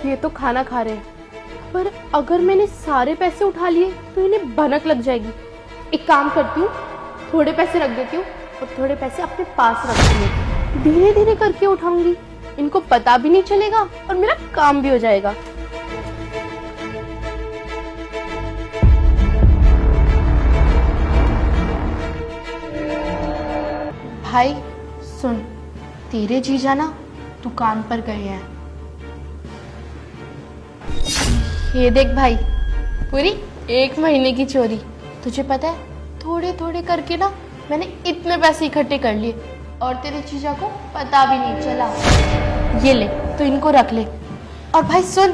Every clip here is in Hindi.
ये तो खाना खा रहे हैं, पर अगर मैंने सारे पैसे उठा लिए तो इन्हें भनक लग जाएगी। एक काम करती हूँ, थोड़े पैसे रख देती हूँ और थोड़े पैसे अपने पास रखती हूँ। धीरे धीरे करके उठाऊंगी, इनको पता भी नहीं चलेगा और मेरा काम भी हो जाएगा। भाई सुन, तेरे जीजा ना दुकान पर गए हैं। ये देख भाई, पूरी 1 महीने की चोरी। तुझे पता है, थोड़े थोड़े करके ना मैंने इतने पैसे इकट्ठे कर लिए और तेरे जीजा को पता भी नहीं चला। ये ले, तो इनको रख ले। और भाई सुन,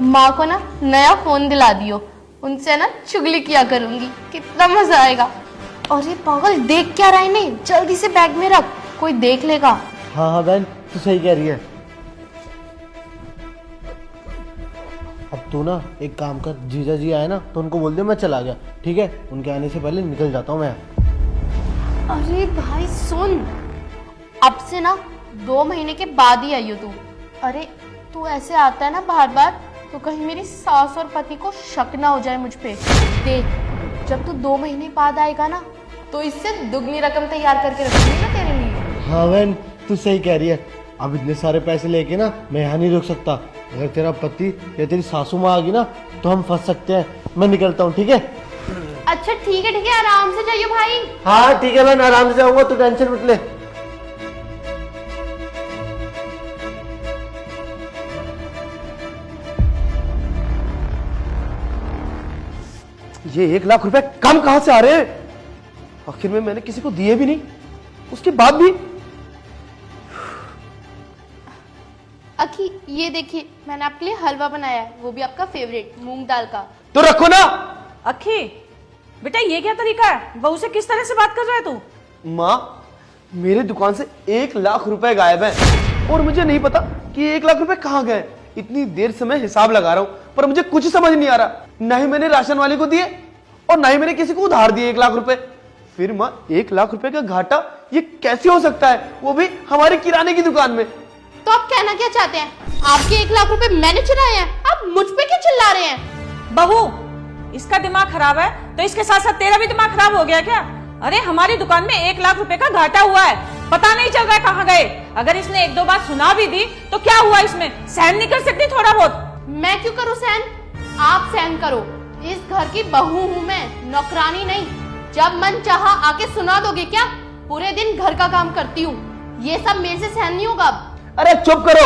माँ को ना नया फोन दिला दियो, उनसे ना चुगली किया करूंगी, कितना मजा आएगा। और ये पागल देख क्या रहा है, नहीं जल्दी से बैग में रख, कोई देख लेगा। हाँ हाँ बहन, तू सही कह रही है। अब तू ना एक काम कर, जीजा जी आए ना तो उनको बोल दे मैं चला गया, ठीक है? उनके आने से पहले निकल जाता हूँ मैं। अरे भाई सुन, अब से ना 2 महीने के बाद ही आई हो तू। अरे तू ऐसे आता है ना बार बार, तो कहीं मेरी सास और पति को शक ना हो जाए मुझ पे। देख, जब तू 2 महीने बाद आएगा ना, तो इससे दुगनी रकम तैयार करके रखूंगी ना तेरे लिए। हाँ बहन, तू सही कह रही है। अब इतने सारे पैसे लेके ना मैं यहाँ नहीं रुक सकता। अगर तेरा पति या तेरी सासू माँ आ गई ना तो हम फंस सकते हैं। मैं निकलता हूँ, ठीक है? अच्छा ठीक है, आराम से जाइयो भाई। हाँ ठीक है बहन, आराम से जाऊंगा, तू टेंशन मत ले। ये 1 लाख रुपए कम कहां से आ रहे हैं? आखिर में मैंने किसी को दिए भी नहीं, उसके बाद भी। अखी ये देखिए, मैंने आपके लिए हलवा बनाया है, वो भी आपका फेवरेट मूंग दाल का। तो रखो ना। अखी बेटा, ये क्या तरीका है? बहू से किस तरह से बात कर रहा है तू? माँ, मेरे दुकान से 1 लाख रुपए गायब हैं और मुझे नहीं पता कि 1 लाख रुपए कहाँ गए। इतनी देर से मैं हिसाब लगा रहा हूँ पर मुझे कुछ समझ नहीं आ रहा। ना ही मैंने राशन वाले को दिए और ना ही मैंने किसी को उधार दिए 1 लाख रुपए। फिर माँ, 1 लाख रुपए का घाटा ये कैसे हो सकता है, वो भी हमारे किराने की दुकान में? तो आप कहना क्या चाहते हैं? आपके 1 लाख रुपए मैंने चुराए हैं, आप मुझ पे क्यों चिल्ला रहे हैं? बहू, इसका दिमाग खराब है तो इसके साथ साथ तेरा भी दिमाग खराब हो गया क्या? अरे हमारी दुकान में 1 लाख रुपए का घाटा हुआ है, पता नहीं चल रहा है कहाँ गए। अगर इसने 1-2 बार सुना भी दी तो क्या हुआ, इसमें सहन नहीं कर सकती थोड़ा बहुत? मैं क्यों करूं सहन? आप सहन करो, इस घर की बहू हूं मैं, नौकरानी नहीं। जब मन चाहा आके सुना दोगे क्या? पूरे दिन घर का काम करती हूँ, ये सब मेरे से सहन नहीं होगा अब। अरे चुप करो,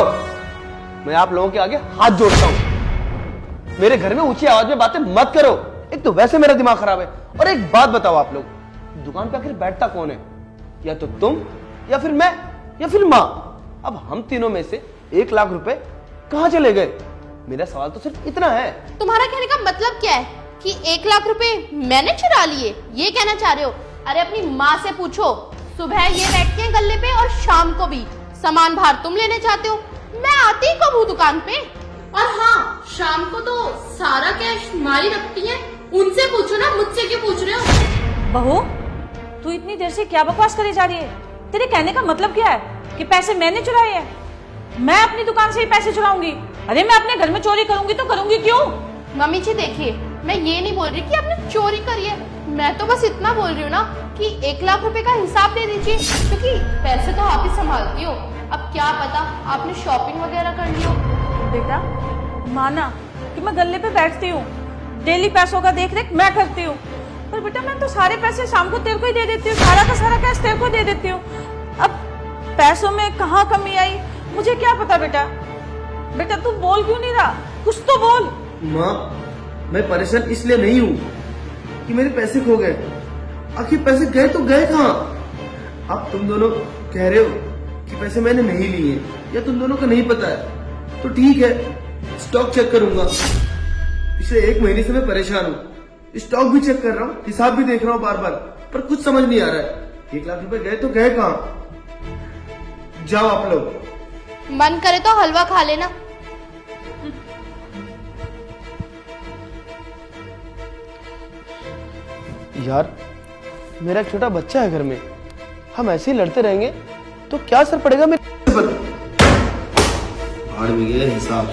मैं आप लोगों के आगे हाथ जोड़ता हूँ। मेरे घर में ऊंची आवाज में बातें मत करो, एक तो वैसे मेरा दिमाग खराब है। और एक बात बताओ, आप लोग दुकान पे आखिर बैठता कौन है? या तो तुम, या फिर मैं, या फिर माँ। अब हम तीनों में से 1 लाख रुपए कहाँ चले गए? मेरा सवाल तो सिर्फ इतना है। तुम्हारा कहने का मतलब क्या है कि 1 लाख रुपए मैंने चुरा लिए, ये कहना चाह रहे हो? अरे अपनी माँ से पूछो, सुबह ये बैठते हैं गल्ले पे और शाम को भी। सामान बाहर तुम लेने जाते हो, मैं आती ही कब हूँ दुकान पे। और हाँ, शाम को तो सारा कैश मारी रखती है, उनसे पूछो ना, मुझसे क्यों पूछ रहे हो? बहू, तू इतनी देर से क्या बकवास करी जा रही है? तेरे कहने का मतलब क्या है कि पैसे मैंने चुराए हैं? मैं अपनी दुकान से ही पैसे चुराऊंगी? अरे मैं अपने घर में चोरी करूंगी तो करूंगी क्यों? मम्मी जी देखिए, मैं ये नहीं बोल रही कि आपने चोरी करी है, मैं तो बस इतना बोल रही हूँ ना कि 1 लाख रुपए का हिसाब दे दीजिए, क्योंकि पैसे तो आप ही संभालती हो। अब क्या पता आपने शॉपिंग वगैरह कर ली हो। बेटा माना कि मैं गल्ले पे बैठती हूँ, डेली पैसों का देख रेख मैं करती हूँ, पर बेटा मैं तो सारे पैसे शाम को तेरे को ही दे देती हूँ, सारा का सारा कैश तेरे को दे देती हूँ। अब पैसों में कहाँ कमी आई मुझे क्या पता। बेटा बेटा तू बोल क्यों नहीं रहा? कुछ तो बोल। माँ, मैं परेशान इसलिए नहीं हूँ कि मेरे पैसे खो गए। आखिर पैसे गए तो गए कहाँ? अब तुम दोनों कह रहे हो कि पैसे मैंने नहीं लिए या तुम दोनों को नहीं पता है, तो ठीक है, स्टॉक चेक करूंगा। पिछले 1 महीने से मैं परेशान हूँ, स्टॉक भी चेक कर रहा हूँ, हिसाब भी देख रहा हूँ बार बार, पर कुछ समझ नहीं आ रहा है। 1 लाख रुपए गए तो गए कहाँ? जाओ आप लोग। मन करे तो हलवा खा लेना। यार, मेरा एक छोटा बच्चा है घर में, हम ऐसे ही लड़ते रहेंगे तो क्या असर पड़ेगा मेरे? भाड़ में गया हिसाब।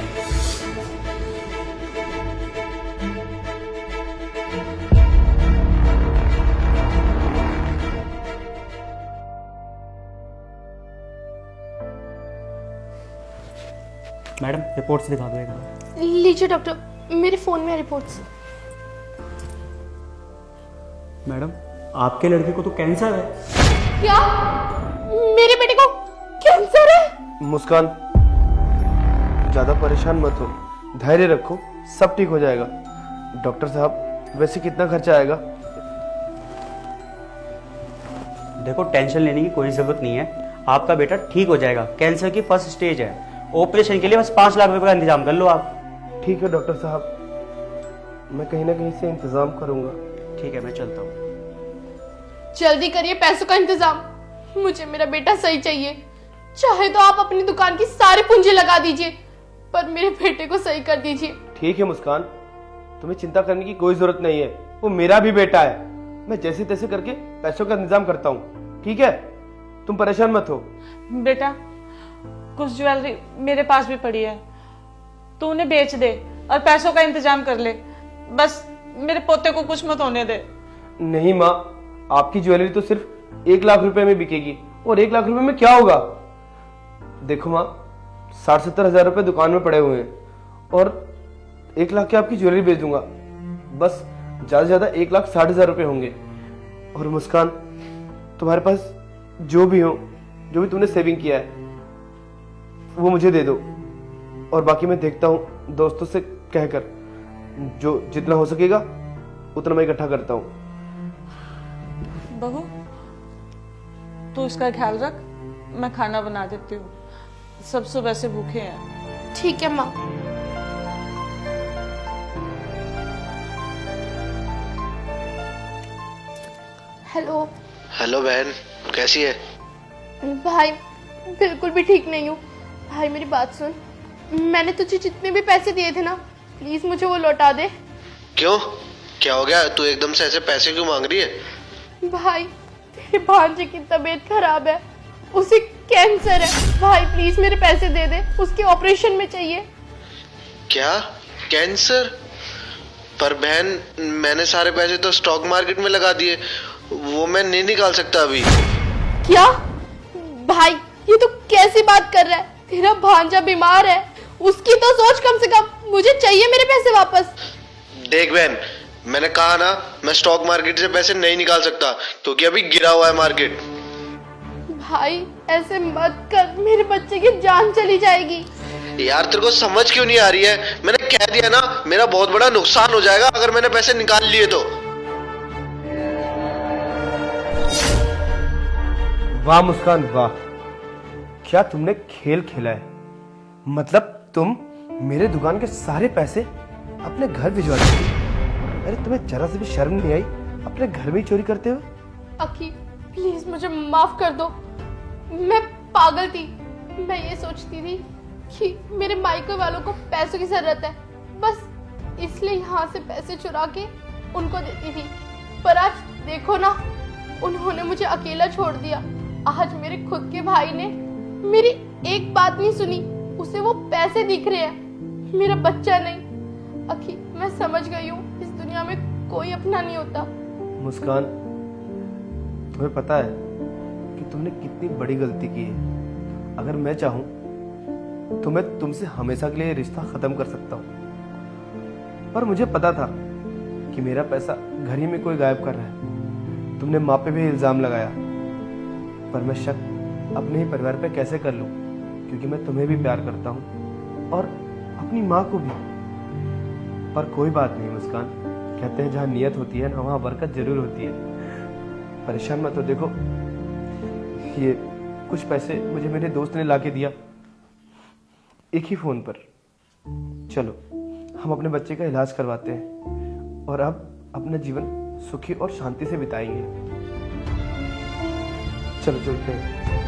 मैडम रिपोर्ट्स दिखा दो एक बार। लीजिए डॉक्टर, मेरे फोन में है रिपोर्ट्स। मैडम आपके लड़के को तो कैंसर है। क्या? मेरे बेटे को कैंसर है? मुस्कान, ज्यादा परेशान मत हो, धैर्य रखो, सब ठीक हो जाएगा। डॉक्टर साहब, वैसे कितना खर्चा आएगा? देखो टेंशन लेने की कोई जरूरत नहीं है, आपका बेटा ठीक हो जाएगा। कैंसर की फर्स्ट स्टेज है, ऑपरेशन के लिए बस 5 लाख रुपए का इंतजाम कर लो आप। ठीक है डॉक्टर साहब, मैं कहीं ना कहीं से इंतजाम करूंगा। ठीक है मैं चलता हूँ। जल्दी करिए पैसों का इंतजाम, मुझे मेरा बेटा सही चाहिए। चाहे तो आप अपनी दुकान की सारी पूंजी लगा दीजिए, पर मेरे बेटे को सही कर दीजिए। ठीक है मुस्कान, तुम्हें चिंता करने की कोई जरूरत नहीं है, वो मेरा भी बेटा है। मैं जैसे तैसे करके पैसों का इंतजाम करता हूँ, ठीक है? तुम परेशान मत हो। बेटा कुछ ज्वेलरी मेरे पास भी पड़ी है, तू उन्हें बेच दे और पैसों का इंतजाम कर ले। बस मेरे पोते को कुछ मत होने दे। नहीं माँ, आपकी ज्वेलरी तो सिर्फ 1 लाख रुपए में बिकेगी, और 1 लाख रुपए में क्या होगा? देखो माँ, 60-70 हजार रुपए दुकान में पड़े हुए हैं, और 1 लाख की आपकी ज्वेलरी बेच दूंगा। बस ज्यादा से ज्यादा 1,60,000 रुपए होंगे। और मुस्कान, तुम्हारे पास जो भी हो, जो भी तुमने सेविंग किया है, वो मुझे दे दो, और बाकी मैं देखता हूँ दोस्तों से कहकर, जो जितना हो सकेगा उतना मैं इकट्ठा करता हूँ। बहू तू इसका ख्याल रख, मैं खाना बना देती हूँ, सब सुबह से भूखे हैं। ठीक है माँ। हेलो। हेलो बहन, कैसी है? भाई बिल्कुल भी ठीक नहीं हूँ। भाई मेरी बात सुन, मैंने तुझे जितने भी पैसे दिए थे ना, प्लीज मुझे वो लौटा दे। क्यों, क्या हो गया? तू एकदम से ऐसे पैसे क्यों मांग रही है? भाई तेरे भांजे की तबीयत खराब है, उसे कैंसर है। भाई प्लीज मेरे पैसे दे दे, उसके ऑपरेशन में चाहिए। क्या, कैंसर? पर बहन, मैंने सारे पैसे तो स्टॉक मार्केट में लगा दिए, वो मैं नहीं निकाल सकता अभी। क्या? भाई ये तो कैसी बात कर रहा है? तेरा भांजा बीमार है, उसकी तो सोच कम से कम। मुझे चाहिए मेरे पैसे वापस। देख बहन, मैंने कहा ना, मैं स्टॉक मार्केट से पैसे नहीं निकाल सकता, क्योंकि अभी गिरा हुआ है मार्केट। भाई ऐसे मत कर, मेरे बच्चे की जान चली जाएगी। यार तेरे को समझ क्यों नहीं आ रही है? मैंने कह दिया ना, मेरा बहुत बड़ा नुकसान हो जाएगा अगर मैंने पैसे निकाल लिए तो। वाह मुस्कान वाह, क्या तुमने खेल खेला है। मतलब तुम मेरे दुकान के सारे पैसे अपने घर भिजवा देती। अरे तुम्हें जरा से भी शर्म नहीं आई अपने घर में ही चोरी करते हुए? अखी प्लीज मुझे माफ कर दो, मैं पागल थी। मैं ये सोचती थी कि मेरे मायके वालों को पैसों की जरूरत है, बस इसलिए यहाँ से पैसे चुरा के उनको देती थी। पर आज देखो ना, उन्होंने मुझे अकेला छोड़ दिया। आज मेरे खुद के भाई ने मेरी एक बात नहीं सुनी, उसे वो पैसे दिख रहे हैं, मेरा बच्चा नहीं। अखी मैं समझ गई हूँ, इस दुनिया में कोई अपना नहीं होता। मुस्कान, तुम्हें पता है कि तुमने कितनी बड़ी गलती की है। अगर मैं चाहूं तो मैं तुमसे हमेशा के लिए रिश्ता खत्म कर सकता हूं, पर मुझे पता था कि मेरा पैसा घर ही में कोई गायब कर रहा है। तुमने माँ पे भी इल्जाम लगाया, पर मैं शक अपने ही परिवार पे कैसे कर लूं, क्योंकि मैं तुम्हें भी प्यार करता हूं और अपनी माँ को भी। पर कोई बात नहीं मुस्कान, कहते हैं जहाँ नियत होती है ना, वहाँ बरकत जरूर होती है। परेशान मत हो। देखो ये कुछ पैसे मुझे मेरे दोस्त ने लाके दिया, एक ही फोन पर। चलो हम अपने बच्चे का इलाज करवाते हैं और अब अपना जीवन सुखी और शांति से बिताएंगे। चलो चलते हैं।